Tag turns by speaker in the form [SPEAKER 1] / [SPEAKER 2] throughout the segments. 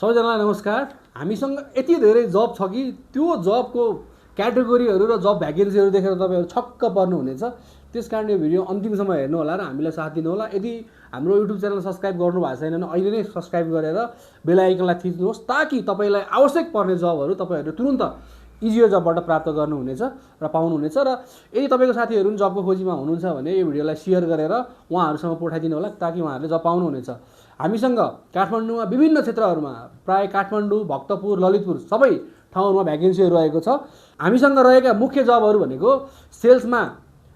[SPEAKER 1] सबैजनालाई नमस्कार। हामीसँग यति धेरै जब छ कि त्यो जबको क्याटेगोरीहरू र जब भ्याकेन्सीहरू देखेर तपाईँहरू छक्क पर्नुहुनेछ। त्यसकारण यो भिडियो अन्तिमसम्म हेर्नु होला र हामीलाई साथ दिनु होला। यदि हाम्रो युट्युब च्यानल सब्सक्राइब गर्नुभएको छैन भने अहिले नै सब्सक्राइब गरेर बेल आइकनलाई थिच्नुहोस् ताकि तपाईँलाई आवश्यक पर्ने जबहरू तपाईँहरूले तुरुन्त इजियो जबबाट प्राप्त गर्नुहुनेछ र पाउनुहुनेछ। र यदि तपाईँको साथीहरू पनि जबको खोजीमा हुनुहुन्छ भने यो भिडियोलाई सेयर गरेर उहाँहरूसँग पठाइदिनु होला ताकि उहाँहरूले जब पाउनुहुनेछ। हामीसँग काठमाडौँमा विभिन्न क्षेत्रहरूमा प्राय काठमाडौँ, भक्तपुर, ललितपुर सबै ठाउँहरूमा भ्याकेन्सीहरू रहेको छ। हामीसँग रहेका मुख्य जबहरू भनेको सेल्समा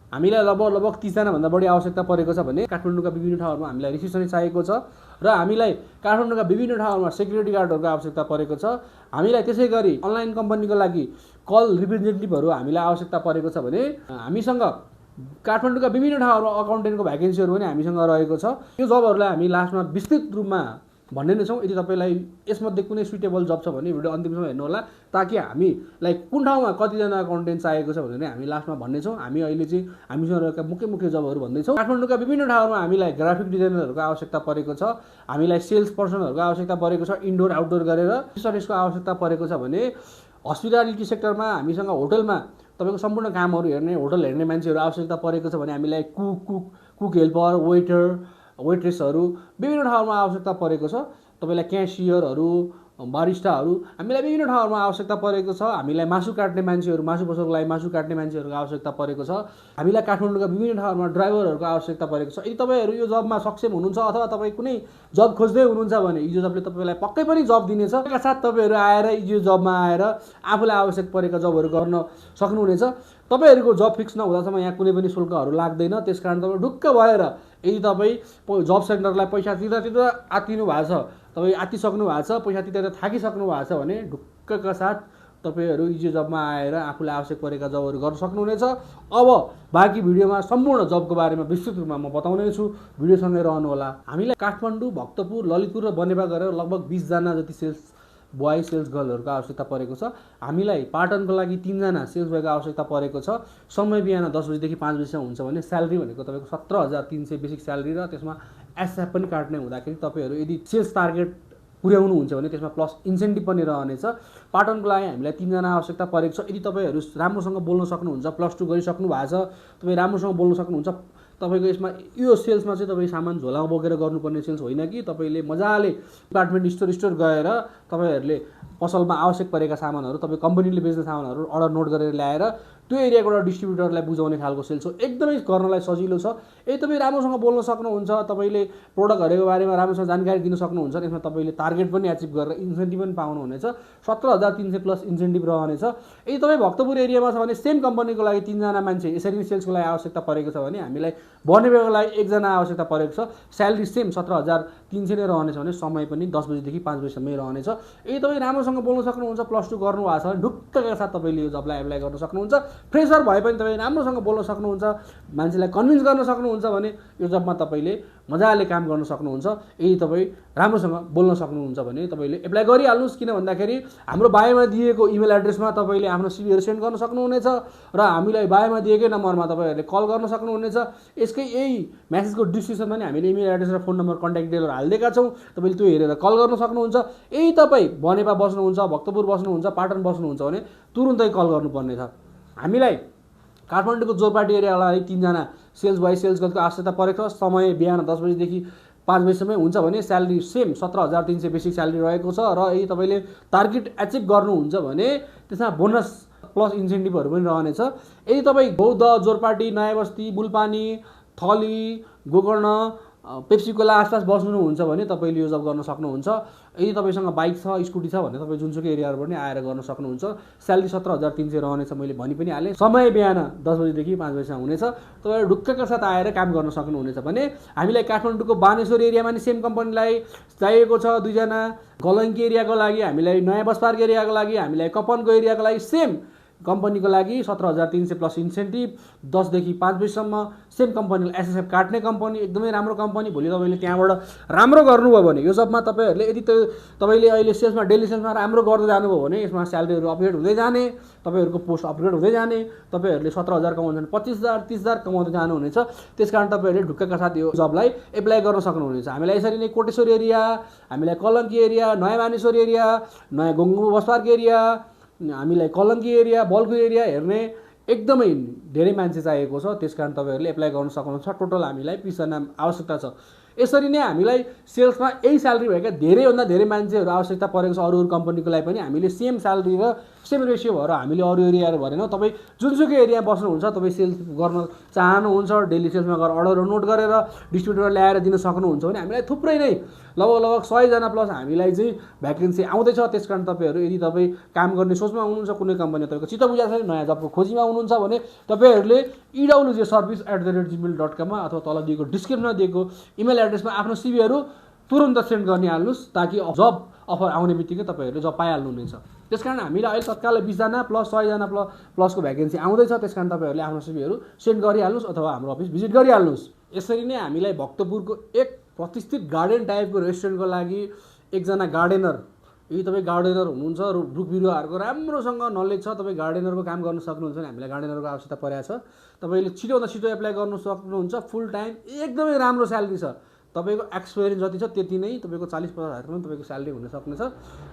[SPEAKER 1] हामीलाई लगभग 30 जनाभन्दा बढी आवश्यकता परेको छ भने काठमाडौँका विभिन्न ठाउँहरूमा हामीलाई रिसिप्सनिस्ट चाहिएको छ र हामीलाई काठमाडौँका विभिन्न ठाउँहरूमा सेक्युरिटी गार्डहरूको आवश्यकता परेको छ। हामीलाई त्यसै गरी अनलाइन कम्पनीको लागि कल रिप्रेजेन्टेटिभहरू हामीलाई आवश्यकता परेको छ भने हामीसँग काठमाडौँका विभिन्न ठाउँहरूमा अकाउन्टेन्टको भ्याकेन्सीहरू पनि हामीसँग रहेको छ। यो जबहरूलाई हामी लास्टमा विस्तृत रूपमा भन्ने नै छौँ। यदि तपाईँलाई यसमध्ये कुनै सुइटेबल जब छ भने भिडियो अन्तिमसम्म हेर्नु होला ताकि हामीलाई कुन ठाउँमा कतिजना अकाउन्टेन्ट चाहिएको छ भनेर हामी लास्टमा भन्नेछौँ। हामी अहिले चाहिँ हामीसँग रहेका मुख्य जबहरू भन्दैछौँ। काठमाडौँका विभिन्न ठाउँमा हामीलाई ग्राफिक डिजाइनरहरूको आवश्यकता परेको छ, हामीलाई सेल्स पर्सनहरूको आवश्यकता परेको छ, इन्डोर आउटडोर गरेर सर्भिसको आवश्यकता परेको छ भने हस्पिटालिटी सेक्टरमा हामीसँग होटलमा तपाईँको सम्पूर्ण कामहरू हेर्ने होटल हेर्ने मान्छेहरू आवश्यकता परेको छ भने हामीलाई कुक हेल्पर, वेट्रेसहरू विभिन्न ठाउँमा आवश्यकता परेको छ। तपाईँलाई क्यासियरहरू, बारिस्टाहरू हामीलाई विभिन्न ठाउँहरूमा आवश्यकता परेको छ। हामीलाई मासु काट्ने मान्छेहरू, मासु पसलको लागि मासु काट्ने मान्छेहरूको आवश्यकता परेको छ। हामीलाई काठमाडौँका विभिन्न ठाउँहरूमा ड्राइभरहरूको आवश्यकता परेको छ। यदि तपाईँहरू यो जबमा सक्षम हुनुहुन्छ अथवा तपाईँ कुनै जब खोज्दै हुनुहुन्छ भने यो जबले तपाईँलाई पक्कै पनि जब दिनेछ। त्यसका साथ तपाईँहरू आएर यो जबमा आएर आफूलाई आवश्यक परेका जबहरू गर्न सक्नुहुनेछ। तपाईँहरूको जब फिक्स नहुँदासम्म यहाँ कुनै पनि शुल्कहरू लाग्दैन। त्यसकारण तपाईँ ढुक्क भएर यदि तपाईँ जब सेन्टरलाई पैसा तिर्दा आत्तिनु भएको छ, तपाईँ आत्तिसक्नु भएको छ, पैसा तिरेर थाकिसक्नु भएको छ भने ढुक्कका साथ तपाईँहरू इजी जबमा आएर आफूलाई आवश्यक परेका जबहरू गर्न सक्नुहुनेछ। अब बाँकी भिडियोमा सम्पूर्ण जबको बारेमा विस्तृत रूपमा म बताउने छु। भिडियोसँगै रहनु होला। हामीलाई काठमाडौँ, भक्तपुर, ललितपुर र बनेपा गरेर लगभग 20 जना जति सेल्स बोय सेल्स गर्लहरूको आवश्यकता परेको छ। हामीलाई पाटनको लागि 3 जना सेल्स बोयको आवश्यकता परेको छ। समय बिहान 10 बजीदेखि 5 बजीसम्म हुन्छ भने स्यालेरी भनेको तपाईँको 17,300 बेसिक स्यालेरी र त्यसमा एसएफ पनि काट्ने हुँदाखेरि तपाईँहरू यदि सेल्स टार्गेट पुर्याउनुहुन्छ भने त्यसमा प्लस इन्सेन्टिभ पनि रहनेछ। पाटनको लागि हामीलाई 3 जना आवश्यकता परेको छ। यदि तपाईँहरू राम्रोसँग बोल्न सक्नुहुन्छ, +2 गरिसक्नु भएको छ, तपाईँ राम्रोसँग बोल्न सक्नुहुन्छ, तपाईँको यसमा यो सेल्समा चाहिँ तपाईँ सामान झोलामा बोकेर गर्नुपर्ने सेल्स होइन कि तपाईँले मजाले डिपार्टमेन्ट स्टोर गएर तपाईँहरूले पसलमा आवश्यक परेका सामानहरू, तपाईँ कम्पनीले बेच्ने सामानहरू अर्डर नोट गरेर ल्याएर त्यो एरियाबाट डिस्ट्रिब्युटरलाई बुझाउने खालको सेल्स हो। एकदमै गर्नलाई सजिलो छ। यदि तपाईँ राम्रोसँग बोल्न सक्नुहुन्छ, तपाईँले प्रोडक्टहरूको बारेमा राम्रोसँग जानकारी दिन सक्नुहुन्छ, त्यसमा तपाईँले टार्गेट पनि एचिभ गरेर इन्सेन्टिभ पनि पाउनुहुनेछ। 17,300 प्लस इन्सेन्टिभ रहनेछ। यदि तपाईँ भक्तपुर एरियामा छ भने सेम कम्पनीको लागि 3 जना मान्छे यसरी नै सेल्सको लागि आवश्यकता परेको छ भने हामीलाई बनेपाको लागि 1 जना आवश्यकता परेको छ। स्यालेरी सेम 17,300 नै रहनेछ भने समय पनि 10 बजीदेखि 5 बजीसम्मै रहनेछ। यदि तपाईँ राम्रोसँग बोल्न सक्नुहुन्छ, +2 गर्नुभएको छ भने ढुक्कका साथ तपाईँले यो जबलाई एप्लाई गर्न सक्नुहुन्छ। फ्रेसर भए पनि तपाईँ राम्रोसँग बोल्न सक्नुहुन्छ, मान्छेलाई कन्भिन्स गर्न सक्नुहुन्छ भने यो जबमा तपाईँले मजाले काम गर्न सक्नुहुन्छ। यदि तपाईँ राम्रोसँग बोल्न सक्नुहुन्छ भने तपाईँले एप्लाई गरिहाल्नुहोस्। किन भन्दाखेरि हाम्रो बायोमा दिएको इमेल एड्रेसमा तपाईँले आफ्नो सिभीहरू सेन्ड गर्न सक्नुहुनेछ र हामीलाई बायोमा दिएकै नम्बरमा तपाईँहरूले कल गर्न सक्नुहुनेछ। यसकै यही मेसेजको डिस्क्रिप्सनमा नि हामीले इमेल एड्रेस र फोन नम्बर, कन्ट्याक्ट डिटेलहरू हालिदिएका छौँ। तपाईँले त्यो हेरेर कल गर्न सक्नुहुन्छ। यदि तपाईँ बनेपा बस्नुहुन्छ, भक्तपुर बस्नुहुन्छ, पाटन बस्नुहुन्छ भने तुरुन्तै कल गर्नुपर्ने छ। हामीलाई काठमाडौँको जोरपाटी एरियालाई 3 जना सेल्स बोय सेल्स गर्लको आवश्यकता परेको छ। समय बिहान 10 बजीदेखि 5 बजीसम्म हुन्छ भने स्यालेरी सेम 17,300 बेसिक स्यालेरी रहेको छ। र यदि तपाईँले टार्गेट एचिभ गर्नुहुन्छ भने त्यसमा बोनस प्लस इन्सेन्टिभहरू पनि रहनेछ। यदि तपाईँ बौद्ध, जोरपाटी, नयाँ बस्ती, बुलपानी, थली, गोकर्ण, पेप्सीकोला आसपास बस्नुहुन्छ भने तपाईँले यो जब गर्न सक्नुहुन्छ। यदि तपाईँसँग बाइक छ, स्कुटी छ भने तपाईँ जुनसुकै एरियाबाट पनि आएर गर्न सक्नुहुन्छ। स्यालेरी 17,300 रहनेछ, मैले भनि पनि हालेँ। समय बिहान 10 बजीदेखि 5 बजीसम्म हुनेछ। तपाईँहरू ढुक्कका साथ आएर काम गर्न सक्नुहुनेछ भने हामीलाई काठमाडौँको बानेश्वर एरियामा नि सेम कम्पनीलाई चाहिएको छ 2 जना। गलङ्की एरियाको लागि हामीलाई, नयाँ बस पार्क एरियाको लागि हामीलाई, कपनको एरियाको लागि सेम कम्पनीको लागि 17,300 प्लस इन्सेन्टिभ, 10 देखि 5 बजीसम्म। सेम कम्पनीले एसएसएफ काट्ने कम्पनी, एकदमै राम्रो कम्पनी। भोलि तपाईँले त्यहाँबाट राम्रो गर्नुभयो भने यो जबमा तपाईँहरूले यदि तपाईँले अहिले सेल्समा डेली सेल्समा राम्रो गर्दै जानुभयो भने यसमा स्यालेरीहरू अपग्रेड हुँदै जाने, तपाईँहरूको पोस्ट अपग्रेड हुँदै जाने, तपाईँहरूले 17,000 कमाउँछ भने 25,000 30,000 कमाउँदै जानुहुनेछ। त्यसकारण तपाईँहरूले ढुक्कका साथ यो जबलाई एप्लाई गर्न सक्नुहुनेछ। हामीलाई यसरी नै कोटेश्वर एरिया, हामीलाई कलङ्की एरिया, नयाँ मानेश्वर एरिया, नयाँ गोङ्गु बसपार्क एरिया, हामीलाई कलङ्की एरिया, बल्कु एरिया हेर्ने एकदमै धेरै मान्छे चाहिएको छ। त्यसकारण तपाईँहरूले एप्लाई गर्न सक्नुहुन्छ। टोटल हामीलाई 20जना आवश्यकता छ। यसरी नै हामीलाई सेल्समा यही स्यालेरी भएका धेरैभन्दा धेरै मान्छेहरू आवश्यकता परेको छ। अरू कम्पनीको लागि पनि हामीले सेम स्यालेरी र सेम रेसियो भएर हामीले अरू एरियाहरू भनेनौँ। तपाईँ जुनसुकै एरिया बस्नुहुन्छ, तपाईँ सेल्स गर्न चाहनुहुन्छ, डेली सेल्समा गएर अर्डरहरू नोट गरेर डिस्ट्रिब्युटर ल्याएर दिन सक्नुहुन्छ भने हामीलाई थुप्रै नै लगभग 100जना प्लस हामीलाई चाहिँ भ्याकेन्सी आउँदैछ। त्यसकारण तपाईँहरू यदि तपाईँ काम गर्ने सोचमा हुनुहुन्छ, कुनै कम्पनी तपाईँको चित्त बुझाएको छैन, नयाँ जबको खोजीमा हुनुहुन्छ भने तपाईँहरूले ewjservice@gmail.com मा अथवा तल दिएको डिस्क्रिप्सनमा दिएको इमेल एड्रेसमा आफ्नो सिभीहरू तुरन्त सेन्ड गर्ने हाल्नुहोस्, ताकि जब अफर आउने बित्तिकै तपाईँहरूले जब पाइहाल्नुहुनेछ। त्यसकारण हामीलाई अहिले तत्कालै 20जना प्लस 100जना प्लसको भ्याकेन्सी आउँदैछ। त्यसकारण तपाईँहरूले आफ्नो सिभीहरू सेन्ड गरिहाल्नुहोस् अथवा हाम्रो अफिस भिजिट गरिहाल्नुहोस्। यसरी नै हामीलाई भक्तपुरको एक प्रतिष्ठित गार्डन टाइपको रेस्टुरेन्टको लागि एकजना गार्डनर, यदि तपाईँ गार्डनर हुनुहुन्छ, रुख बिरुवाहरूको राम्रोसँग नलेज छ, तपाईँ गार्डनरको काम गर्न सक्नुहुन्छ भने हामीलाई गार्डनरको आवश्यकता परेको छ। तपाईँले छिटोभन्दा छिटो एप्लाई गर्नु सक्नुहुन्छ। फुल टाइम एकदमै राम्रो स्यालेरी छ। तपाईँको एक्सपिरियन्स जति छ त्यति नै, तपाईँको 40-50 हजारसम्म तपाईँको स्यालेरी हुन सक्नेछ।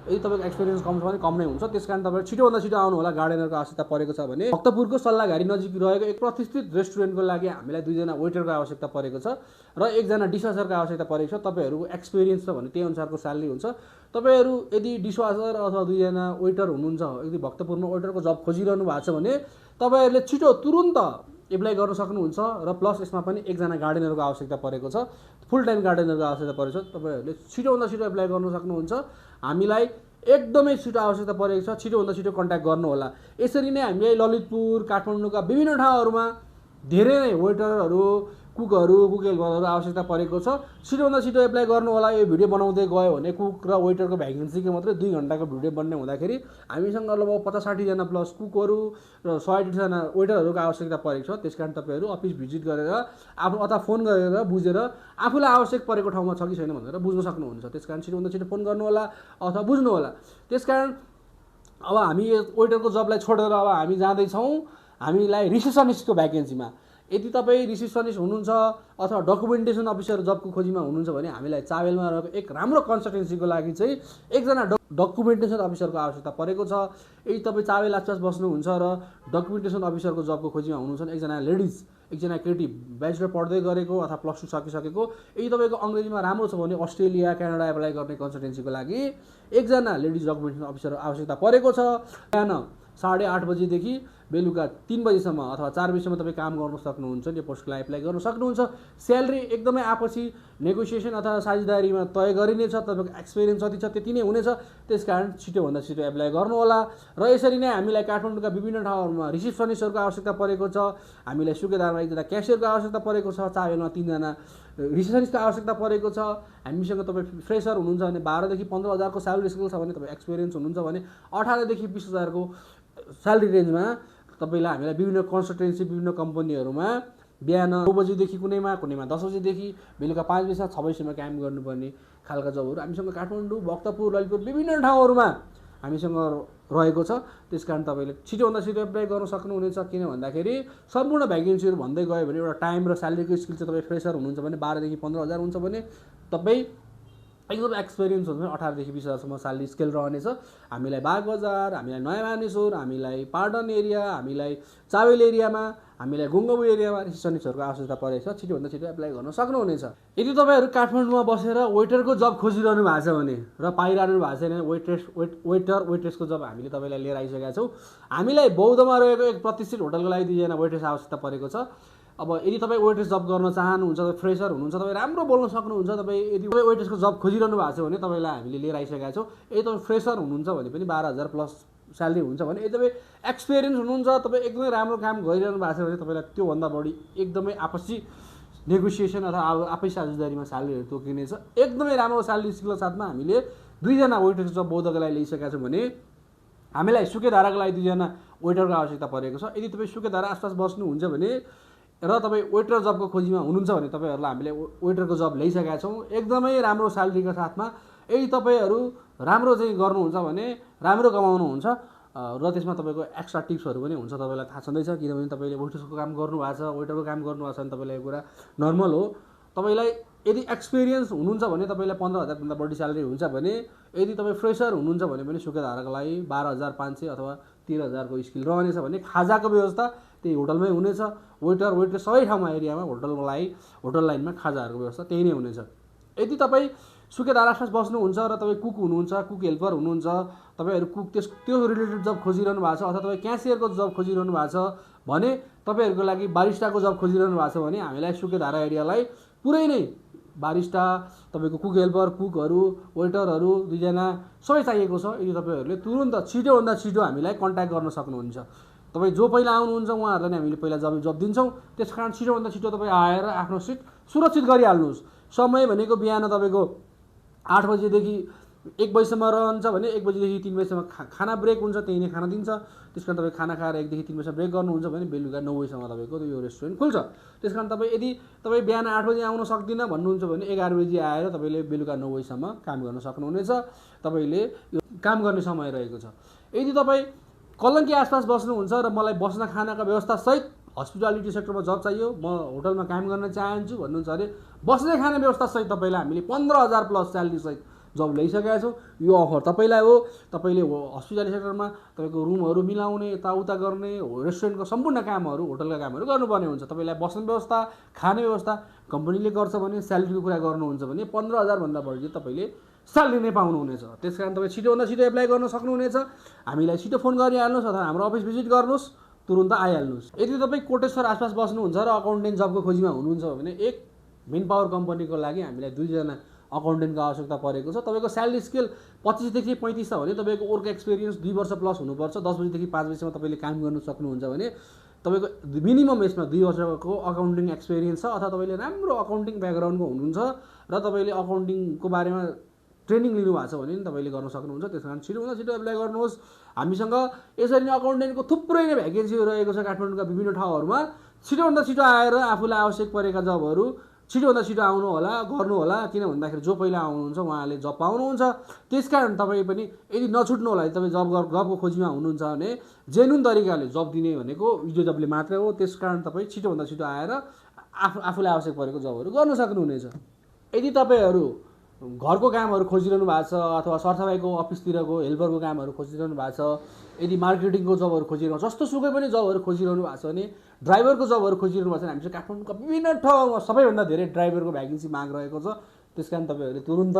[SPEAKER 1] यदि तपाईँको एक्सपिरियन्स कम छ भने कम नै हुन्छ। त्यसकारण तपाईँले छिटोभन्दा छिटो आउनु होला। गार्डनरको आवश्यकता परेको छ भने भक्तपुरको सल्लाहघारी नजिक रहेको एक प्रतिष्ठित रेस्टुरेन्टको लागि हामीलाई 2जना वेटरको आवश्यकता परेको छ र 1जना डिसवासरको आवश्यकता परेको छ। तपाईँहरूको एक्सपिरियन्स छ भने त्यही अनुसारको स्यालेरी हुन्छ। तपाईँहरू यदि डिसवासर अथवा 2जना वेटर हुनुहुन्छ, यदि भक्तपुरमा वेटरको जब खोजिरहनु भएको छ भने तपाईँहरूले छिटो तुरुन्त एप्लाई गर्न सक्नुहुन्छ। र प्लस यसमा पनि 1जना गार्डनरको आवश्यकता परेको छ, फुल टाइम गार्डनरको आवश्यकता परेको छ। तपाईँहरूले छिटोभन्दा छिटो एप्लाई गर्न सक्नुहुन्छ। हामीलाई एकदमै छिटो आवश्यकता परेको छ। छिटोभन्दा छिटो कन्ट्याक्ट गर्नु होला। यसरी नै हामीलाई ललितपुर, काठमाडौँका विभिन्न ठाउँहरूमा धेरै नै वेटरहरू, कुकहरू, कुक हेल्परहरू आवश्यकता परेको छ। छिटोभन्दा छिटो एप्लाई गर्नु होला। यो भिडियो बनाउँदै गयो भने कुक र वेटरको भ्याकेन्सीको मात्रै 2 घन्टाको भिडियो बन्ने हुँदाखेरि हामीसँग लगभग 50-60जना प्लस कुकहरू र 100-150जना वेटरहरूको आवश्यकता परेको छ। त्यसकारण तपाईँहरू अफिस भिजिट गरेर आफ्नो अथवा फोन गरेर बुझेर आफूलाई आवश्यक परेको ठाउँमा छ कि छैन भनेर बुझ्न सक्नुहुन्छ। त्यसकारण छिटोभन्दा छिटो फोन गर्नु होला अथवा बुझ्नु होला। त्यसकारण अब हामी वेटरको जबलाई छोडेर अब हामी जाँदैछौँ हामीलाई रिसेप्सनिस्टको भ्याकेन्सीमा। यदि तपाईँ रिसेप्सनिस्ट हुनुहुन्छ अथवा डकुमेन्टेसन अफिसर जबको खोजीमा हुनुहुन्छ भने हामीलाई चावेलमा रहेको एक राम्रो कन्सल्टेन्सीको लागि चाहिँ 1जना डकुमेन्टेसन अफिसरको आवश्यकता परेको छ। यदि तपाईँ चावेल आसपास बस्नुहुन्छ र डकुमेन्टेसन अफिसरको जबको खोजीमा हुनुहुन्छ भने 1जना लेडिज, 1जना केटी ब्याचलर पढ्दै गरेको अथवा +2 सकिसकेको। यदि तपाईँको अङ्ग्रेजीमा राम्रो छ भने अस्ट्रेलिया, क्यानाडा एप्लाई गर्ने कन्सल्टेन्सीको लागि 1जना लेडिज डकुमेन्टेसन अफिसर आवश्यकता परेको छ। बिहान 8:30 बजीदेखि बेलुका 3 बजीसम्म अथवा 4 बजीसम्म तपाईँ काम गर्न सक्नुहुन्छ। यो पोस्टको लागि एप्लाई गर्न सक्नुहुन्छ। स्यालेरी एकदमै आपसी नेगोसिएसन अथवा साझेदारीमा तय गरिनेछ। तपाईँको एक्सपिरियन्स जति छ त्यति नै हुनेछ। त्यसकारण छिटोभन्दा छिटो एप्लाई गर्नु होला। र यसरी नै हामीलाई काठमाडौँका विभिन्न ठाउँहरूमा रिसेप्सनिस्टहरूको आवश्यकता परेको छ। हामीलाई सुकेदारमा 1जना क्यासियरको आवश्यकता परेको छ। चावेलमा 3जना रिसेप्सनिस्टको आवश्यकता परेको छ। हामीसँग तपाईँ फ्रेसर हुनुहुन्छ भने 12 देखि 15 हजारको स्यालेरी स्केल छ भने, तपाईँ एक्सपिरियन्स हुनुहुन्छ भने 18 देखि 20 हजारको स्यालेरी रेन्जमा तपाईँलाई हामीलाई विभिन्न कन्सल्टेन्सी, विभिन्न कम्पनीहरूमा बिहान 9 बजीदेखि कुनैमा 10 बजीदेखि बेलुका 5 बजीसम्म 6 बजीसम्म काम गर्नुपर्ने खालका जबहरू हामीसँग काठमाडौँ, भक्तपुर, ललितपुर विभिन्न ठाउँहरूमा हामीसँग रहेको छ। त्यसकारण तपाईँले छिटोभन्दा छिटो एप्लाई गर्न सक्नुहुनेछ। किन भन्दाखेरि सम्पूर्ण भ्याकेन्सीहरू भन्दै गयो भने एउटा टाइम र स्यालेरीको स्किल चाहिँ तपाईँ फ्रेसर हुनुहुन्छ भने 12 देखि 15 हजार हुन्छ भने, तपाईँ एकदम एक्सपिरियन्स हुन्छ भने 18 देखि 20 हजारसम्म स्यालेरी स्केल रहनेछ। हामीलाई बागबजार, हामीलाई नयाँ मानेश्वर, हामीलाई पाटन एरिया, हामीलाई चावेल एरियामा, हामीलाई गुङ्गबु एरियामा रिसेप्सनिस्टहरूको आवश्यकता परेको छ। छिटोभन्दा छिटो एप्लाई गर्न सक्नुहुनेछ। यदि तपाईँहरू काठमाडौँमा बसेर वेटरको जब खोजिरहनु भएको छ भने र पाइरहनु भएको छैन वेटरेसको जब हामीले तपाईँलाई लिएर आइसकेका छौँ। हामीलाई बौद्धमा रहेको एक प्रतिष्ठित होटलको लागि 2जना वेटरेस आवश्यकता परेको छ। अब यदि तपाईँ वेटरेस जब गर्न चाहनुहुन्छ, तपाईँ फ्रेसर हुनुहुन्छ, तपाईँ राम्रो बोल्न सक्नुहुन्छ, तपाईँ यदि वेटरेसको जब खोजिरहनु भएको छ भने तपाईँलाई हामीले लिएर आइसकेका छौँ। यदि तपाईँ फ्रेसर हुनुहुन्छ भने पनि 12,000 प्लस स्यालेरी हुन्छ भने, यदि तपाईँ एक्सपिरियन्स हुनुहुन्छ, तपाईँ एकदमै राम्रो काम गरिरहनु भएको छ भने तपाईँलाई त्योभन्दा बढी एकदमै आपसी नेगोसिएसन अथवा आपसी साझेदारीमा स्यालेरीहरू तोकिनेछ। एकदमै राम्रो स्यालेरी स्केलको साथमा हामीले 2जना वेटरेस जब बौद्धको लागि ल्याइसकेका छौँ भने हामीलाई सुकेधाराको लागि 2जना वेटरको आवश्यकता परेको छ। यदि तपाईँ सुकेधारा आसपास बस्नुहुन्छ भने र तपाईँ वेटर जबको खोजीमा हुनुहुन्छ भने तपाईँहरूलाई हामीले वेटरको जब ल्याइसकेका छौँ एकदमै राम्रो स्यालेरीको साथमा। यदि तपाईँहरू राम्रो चाहिँ गर्नुहुन्छ भने राम्रो कमाउनुहुन्छ र त्यसमा तपाईँको एक्स्ट्रा टिप्सहरू पनि हुन्छ, तपाईँलाई थाहा छँदैछ, किनभने तपाईँले वेटर्सको काम गर्नुभएको छ, वेटरको काम गर्नुभएको छ भने तपाईँलाई यो कुरा नर्मल हो। तपाईँलाई यदि एक्सपिरियन्स हुनुहुन्छ भने तपाईँलाई 15,000 बढी स्यालेरी हुन्छ भने, यदि तपाईँ फ्रेसर हुनुहुन्छ भने पनि सुकेधाराको लागि 12,500 अथवा 13,000 को स्किल रहनेछ भने खाजाको व्यवस्था त्यही होटलमै हुनेछ। वेटर सबै ठाउँमा एरियामा होटलको लागि होटल लाइनमा खाजाहरूको व्यवस्था त्यही नै हुनेछ। यदि तपाईँ सुकेधारा आसपास बस्नुहुन्छ र तपाईँ कुक हुनुहुन्छ, कुक हेल्पर हुनुहुन्छ, तपाईँहरू कुक त्यो रिलेटेड जब खोजिरहनु भएको छ अथवा तपाईँ क्यासियरको जब खोजिरहनु भएको छ भने, तपाईँहरूको लागि बारिस्टाको जब खोजिरहनु भएको छ भने हामीलाई सुकेधारा एरियालाई पुरै नै बारिस्टा, तपाईँको कुक हेल्पर, कुकहरू, वेटरहरू 2 जना सबै चाहिएको छ। यदि तपाईँहरूले तुरुन्त छिटोभन्दा छिटो हामीलाई कन्ट्याक्ट गर्न सक्नुहुन्छ। तपाईँ जो पहिला आउनुहुन्छ उहाँहरूलाई नै हामीले पहिला जब दिन्छौँ। त्यस कारण छिटोभन्दा छिटो तपाईँ आएर आफ्नो सिट सुरक्षित गरिहाल्नुहोस्। समय भनेको बिहान तपाईँको 8 बजेदेखि 1 बजीसम्म रहन्छ भने 1 बजीदेखि 3 बजीसम्म खाना ब्रेक हुन्छ, त्यही नै खाना दिन्छ। त्यस कारण तपाईँ खाना खाएर 1 देखि 3 बजीसम्म ब्रेक गर्नुहुन्छ भने बेलुका 9 बजीसम्म तपाईँको यो रेस्टुरेन्ट खुल्छ। त्यस कारण यदि तपाईँ बिहान 8 बजी आउन सक्दिनँ भन्नुहुन्छ भने 11 बजी आएर तपाईँले बेलुका 9 बजीसम्म काम गर्न सक्नुहुनेछ। तपाईँले यो काम गर्ने समय रहेको छ। यदि तपाईँ कलङ्की आसपास बस्नुहुन्छ र मलाई बस्न खानाका व्यवस्था सहित हस्पिटालिटी सेक्टरमा जब चाहियो, म होटलमा काम गर्न चाहन्छु भन्नुहुन्छ भने बस्ने खाने व्यवस्था सहित तपाईँलाई हामीले 15,000 प्लस स्यालेरी सहित जब ल्याइसकेका छौँ। यो अफर तपाईँलाई हो। तपाईँले हस्पिटालिटी सेक्टरमा तपाईँको रुमहरू मिलाउने, यताउता गर्ने, रेस्टुरेन्टको सम्पूर्ण कामहरू, होटलका कामहरू गर्नुपर्ने हुन्छ। तपाईँलाई बस्ने व्यवस्था, खाने व्यवस्था कम्पनीले गर्छ भने, स्यालेरीको कुरा गर्नुहुन्छ भने 15,000 भन्दा बढी तपाईँले स्यालेरी नै पाउनुहुनेछ। त्यस कारण तपाईँ छिटोभन्दा छिटो एप्लाई गर्न सक्नुहुनेछ। हामीलाई छिटो फोन गरिहाल्नुहोस् अथवा हाम्रो अफिस भिजिट गर्नुहोस्, तुरुन्त आइहाल्नुहोस्। यदि तपाईँ कोटेश्वर आसपास बस्नुहुन्छ र अकाउन्टेन्ट जबको खोजीमा हुनुहुन्छ भने एक मेन पावर कम्पनीको लागि हामीलाई 2 जना अकाउन्टेन्टको आवश्यकता परेको छ। तपाईँको स्यालेरी स्केल 25 देखि 35 छ भने तपाईँको वर्क एक्सपिरियन्स 2 वर्ष प्लस हुनुपर्छ। 10 बजीदेखि 5 बजीसम्म तपाईँले काम गर्न सक्नुहुन्छ भने तपाईँको मिनिमम यसमा 2 वर्षको अकाउन्टिङ एक्सपिरियन्स छ अथवा तपाईँले राम्रो अकाउन्टिङ ब्याकग्राउन्डको हुनुहुन्छ र तपाईँले अकाउन्टिङको बारेमा ट्रेनिङ लिनुभएको छ भने तपाईँले गर्न सक्नुहुन्छ। त्यस कारण छिटोभन्दा छिटो एप्लाई गर्नुहोस्। हामीसँग यसरी नै अकाउन्टेन्टको थुप्रै नै भ्याकेन्सीहरू रहेको छ काठमाडौँका विभिन्न ठाउँहरूमा। छिटोभन्दा छिटो आएर आफूलाई आवश्यक परेका जबहरू छिटोभन्दा छिटो आउनु होला, गर्नु होला। किन भन्दाखेरि जो पहिला आउनुहुन्छ उहाँले जब पाउनुहुन्छ। त्यस कारण तपाईँ पनि यदि नछुट्नु होला, तपाईँ जबको खोजीमा हुनुहुन्छ भने जेन्युन तरिकाले जब दिने भनेको इजो जबले मात्रै हो। त्यस कारण तपाईँ छिटोभन्दा छिटो आएर आफूलाई आवश्यक परेको जबहरू गर्न सक्नुहुनेछ। यदि तपाईँहरू घरको कामहरू खोजिरहनु भएको छ अथवा सरसफाइको अफिसतिरको हेल्परको कामहरू खोजिरहनु भएको छ, यदि मार्केटिङको जबहरू खोजिरहनु, जस्तो सुकै पनि जबहरू खोजिरहनु भएको छ भने, ड्राइभरको जबहरू खोजिरहनु भएको छ भने हामीसँग काठमाडौँका विभिन्न ठाउँमा सबैभन्दा धेरै ड्राइभरको भ्याकेन्सी माग रहेको छ। त्यस कारण तपाईँहरूले तुरुन्त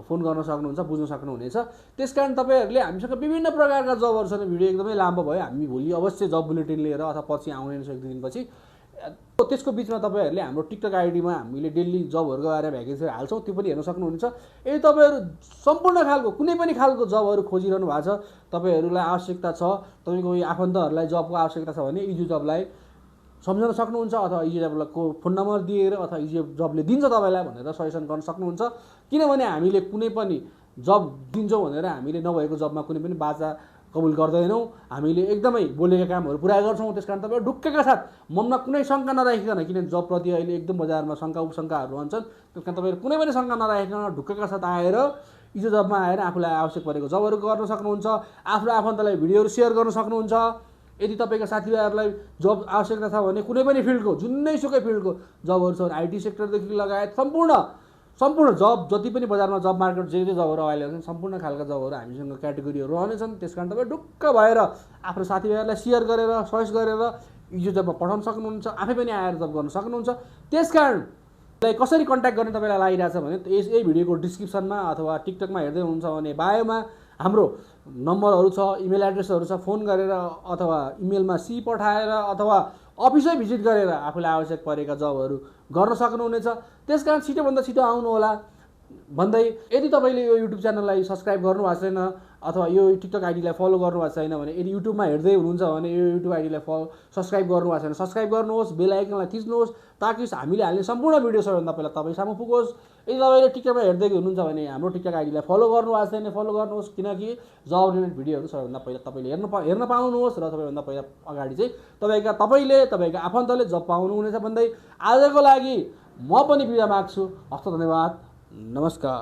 [SPEAKER 1] फोन गर्न सक्नुहुन्छ, बुझ्न सक्नुहुनेछ। त्यस कारण तपाईँहरूले हामीसँग विभिन्न प्रकारका जबहरू छन्। भिडियो एकदमै लामो भयो, हामी भोलि अवश्य जब बुलेटिन लिएर अथवा पछि आउने 1-2 दिनपछि त्यसको बिचमा तपाईँहरूले हाम्रो टिकटक आइडीमा हामीले डेली जबहरूको बारेमा भ्याकेन्सीहरू हाल्छौँ, त्यो पनि हेर्न सक्नुहुन्छ। यदि तपाईँहरू सम्पूर्ण खालको कुनै पनि खालको जबहरू खोजिरहनु भएको छ, तपाईँहरूलाई आवश्यकता छ, तपाईँको आफन्तहरूलाई जबको आवश्यकता छ भने इजु जबलाई सम्झन सक्नुहुन्छ अथवा इजु जबको फोन नम्बर दिएर अथवा इजु जबले दिन्छ तपाईँलाई भनेर सजेसन गर्न सक्नुहुन्छ। किनभने हामीले कुनै पनि जब दिन्छौँ भनेर हामीले नभएको जबमा कुनै पनि बाचा कबुल गर्दैनौँ। हामीले एकदमै बोलेका कामहरू पुरा गर्छौँ। त्यस कारण तपाईँ ढुक्कका साथ मनमा कुनै शङ्का नराखिकन, किन जबप्रति अहिले एकदम बजारमा शङ्का उपशङ्काहरू रहन्छन्, त्यस कारण तपाईँहरू कुनै पनि शङ्का नराखिकन ढुक्कका साथ आएर इजो जबमा आएर आफूलाई आवश्यक परेको जबहरू गर्न सक्नुहुन्छ। आफ्नो आफन्तलाई भिडियोहरू सेयर गर्न सक्नुहुन्छ। यदि तपाईँका साथीभाइहरूलाई जब आवश्यकता छ भने कुनै पनि फिल्डको, जुनैसुकै फिल्डको जबहरू छ भने आइटी सेक्टरदेखि लगायत सम्पूर्ण जब जति पनि बजारमा जब मार्केट जे जबहरू अभाइलेबल छन् सम्पूर्ण खालका जबहरू हामीसँग क्याटेगोरीहरू रहनेछन्। त्यस कारण तपाईँ ढुक्क भएर आफ्नो साथीभाइहरूलाई सेयर गरेर सजेस्ट गरेर इजो जबमा पठाउन सक्नुहुन्छ, आफै पनि आएर जब गर्न सक्नुहुन्छ। त्यस कारण कसरी कन्ट्याक्ट गर्ने तपाईँलाई लागिरहेछ भने यही भिडियोको डिस्क्रिप्सनमा अथवा टिकटकमा हेर्दै हुनुहुन्छ भने बायोमा हाम्रो नम्बरहरू छ, इमेल एड्रेसहरू छ। फोन गरेर अथवा इमेलमा सी पठाएर अथवा अफिसै भिजिट गरेर आफूलाई आवश्यक परेका जबहरू गर्न सक्नुहुनेछ। त्यस कारण छिटोभन्दा छिटो आउनु होला। भन्दै यदि तपाईँले यो युट्युब च्यानललाई सब्सक्राइब गर्नुभएको छैन अथवा यो टिकटक आइडीलाई फलो गर्नुभएको छैन भने यदि युट्युबमा हेर्दै हुनुहुन्छ भने यो युट्युब आइडीलाई सब्सक्राइब गर्नुभएको छैन सब्सक्राइब गर्नुहोस् बेल आइकनलाई थिच्नुहोस् ताकि हामीले हाल्ने सम्पूर्ण भिडियो सबैभन्दा पहिला तपाईँ सामु पुगोस् यदि तपाईँले टिकटकमा हेर्दै हुनुहुन्छ भने हाम्रो टिकटक आइडीलाई फलो गर्नुभएको छैन फलो गर्नुहोस् किनकि जब रिलेटेड भिडियोहरू सबैभन्दा पहिला तपाईँले हेर्न पाउनुहोस् र सबैभन्दा पहिला अगाडि चाहिँ तपाईँका आफन्तले जब पाउनुहुनेछ भन्दै आजको लागि म पनि बिदा माग्छु हस्त धन्यवाद नमस्कार।